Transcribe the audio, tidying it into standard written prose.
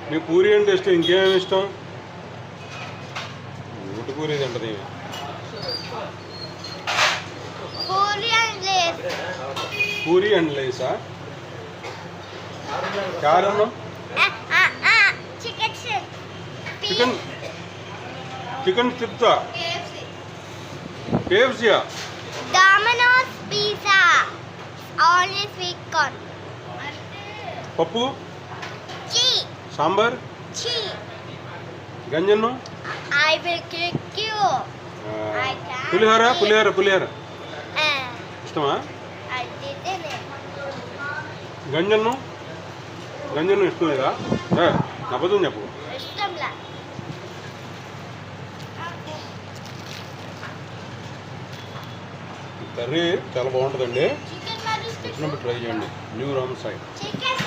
మీకు పూరి అంటే ఇష్టం, ఇంకేమేమి ఇష్టం? ఊటి పూరి తింటది. పూరి అండ్ లేసా? కారణం చికెన్ చికెన్ స్ట్రిప్సా? కేఎఫ్సీయా? Domino's pizza. Only sweet corn. పప్పు, Chee. సాంబార్, Chee. గంజన్ను, I will kick you. పులిహోర పులిహోర పులిహోర Uh, ఇష్టమా? I didn't. గంజన్ను గంజన్ను ఇష్టం లేదా? అబద్ధం చెప్పు. ఇష్టంలా. కర్రీ చాలా బాగుంటుందండి. చికెన్ మరి వచ్చినప్పుడు ట్రై చేయండి. New Ram side. చికెన్